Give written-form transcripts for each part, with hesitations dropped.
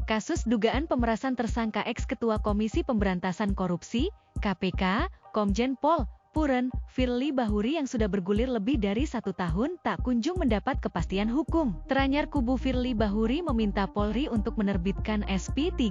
Kasus dugaan pemerasan tersangka ex-Ketua Komisi Pemberantasan Korupsi, KPK, Komjen Pol. Puren, Firly Bahuri yang sudah bergulir lebih dari 1 tahun tak kunjung mendapat kepastian hukum. Teranyar kubu Firly Bahuri meminta Polri untuk menerbitkan SP3,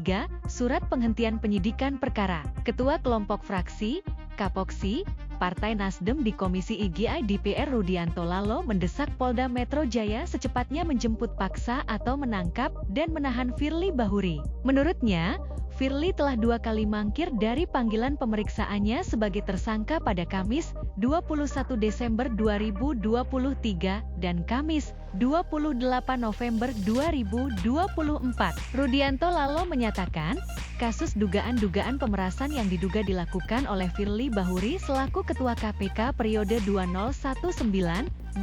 Surat Penghentian Penyidikan Perkara. Ketua Kelompok Fraksi, Kapoksi, Partai Nasdem di Komisi IGI DPR Rudianto Lalo mendesak Polda Metro Jaya secepatnya menjemput paksa atau menangkap dan menahan Firly Bahuri. Menurutnya, Firly telah 2 kali mangkir dari panggilan pemeriksaannya sebagai tersangka pada Kamis 21 Desember 2023 dan Kamis 28 November 2024. Rudianto Lalo menyatakan, kasus dugaan pemerasan yang diduga dilakukan oleh Firly Bahuri selaku Ketua KPK periode 2019-2023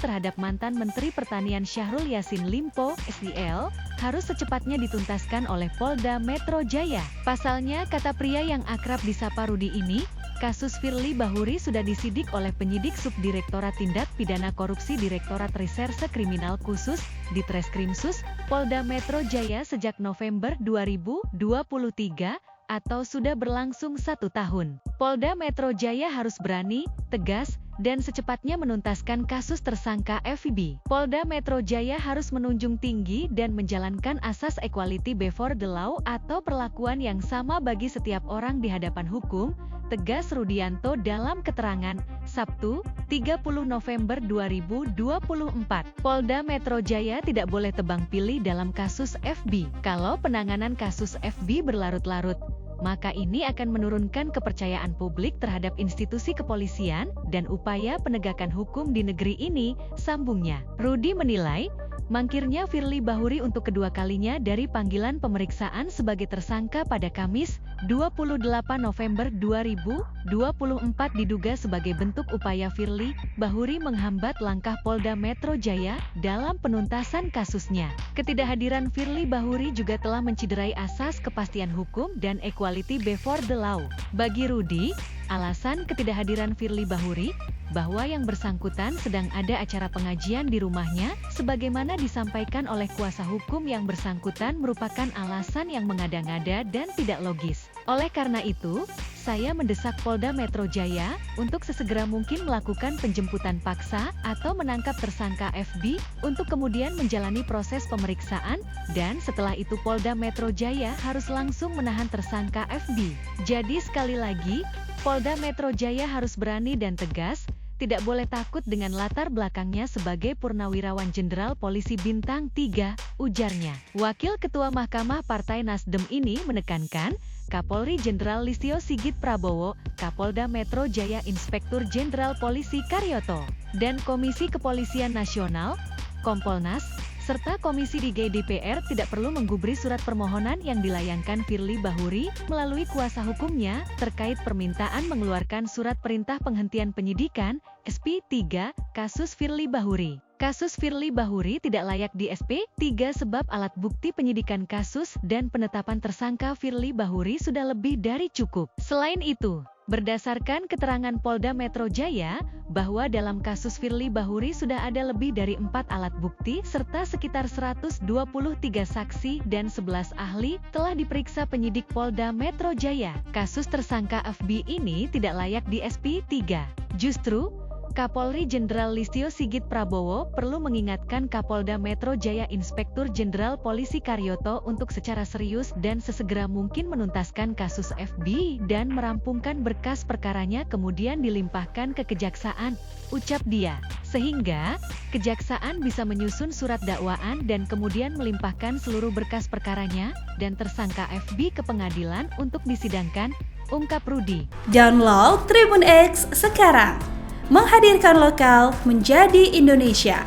terhadap mantan Menteri Pertanian Syahrul Yassin Limpo, SYL, harus secepatnya dituntaskan oleh Polda Metro Jaya. Pasalnya, kata pria yang akrab disapa Rudi ini, kasus Firly Bahuri sudah disidik oleh penyidik Subdirektorat Tindak Pidana Korupsi Direktorat Reserse Kriminal Khusus, Ditreskrimsus, Polda Metro Jaya sejak November 2023, atau sudah berlangsung 1 tahun. Polda Metro Jaya harus berani, tegas, dan secepatnya menuntaskan kasus tersangka FIB. Polda Metro Jaya harus menunjung tinggi dan menjalankan asas equality before the law atau perlakuan yang sama bagi setiap orang di hadapan hukum, tegas Rudianto dalam keterangan, Sabtu, 30 November 2024. Polda Metro Jaya tidak boleh tebang pilih dalam kasus FB. Kalau penanganan kasus FB berlarut-larut, maka ini akan menurunkan kepercayaan publik terhadap institusi kepolisian dan upaya penegakan hukum di negeri ini, sambungnya. Rudi menilai, mangkirnya Firly Bahuri untuk kedua kalinya dari panggilan pemeriksaan sebagai tersangka pada Kamis, 28 November 2024 diduga sebagai bentuk upaya Firly Bahuri menghambat langkah Polda Metro Jaya dalam penuntasan kasusnya. Ketidakhadiran Firly Bahuri juga telah menciderai asas kepastian hukum dan equality before the law. Bagi Rudi, alasan ketidakhadiran Firly Bahuri, bahwa yang bersangkutan sedang ada acara pengajian di rumahnya, sebagaimana disampaikan oleh kuasa hukum yang bersangkutan merupakan alasan yang mengada-ngada dan tidak logis. Oleh karena itu, saya mendesak Polda Metro Jaya untuk sesegera mungkin melakukan penjemputan paksa atau menangkap tersangka FB untuk kemudian menjalani proses pemeriksaan, dan setelah itu Polda Metro Jaya harus langsung menahan tersangka FB. Jadi sekali lagi, Polda Metro Jaya harus berani dan tegas, tidak boleh takut dengan latar belakangnya sebagai purnawirawan Jenderal Polisi Bintang 3, ujarnya. Wakil Ketua Mahkamah Partai Nasdem ini menekankan, Kapolri Jenderal Listio Sigit Prabowo, Kapolda Metro Jaya Inspektur Jenderal Polisi Karyoto, dan Komisi Kepolisian Nasional, Kompolnas, serta Komisi DPR tidak perlu menggubris surat permohonan yang dilayangkan Firly Bahuri melalui kuasa hukumnya terkait permintaan mengeluarkan surat perintah penghentian penyidikan SP3 kasus Firly Bahuri. Kasus Firly Bahuri tidak layak di SP3 sebab alat bukti penyidikan kasus dan penetapan tersangka Firly Bahuri sudah lebih dari cukup. Selain itu, berdasarkan keterangan Polda Metro Jaya, bahwa dalam kasus Firly Bahuri sudah ada lebih dari 4 alat bukti serta sekitar 123 saksi dan 11 ahli telah diperiksa penyidik Polda Metro Jaya. Kasus tersangka FB ini tidak layak di SP3. Justru, Kapolri Jenderal Listio Sigit Prabowo perlu mengingatkan Kapolda Metro Jaya Inspektur Jenderal Polisi Karyoto untuk secara serius dan sesegera mungkin menuntaskan kasus FB dan merampungkan berkas perkaranya kemudian dilimpahkan ke kejaksaan, ucap dia, sehingga kejaksaan bisa menyusun surat dakwaan dan kemudian melimpahkan seluruh berkas perkaranya dan tersangka FB ke pengadilan untuk disidangkan, ungkap Rudi. Download Tribun X sekarang. Menghadirkan lokal menjadi Indonesia.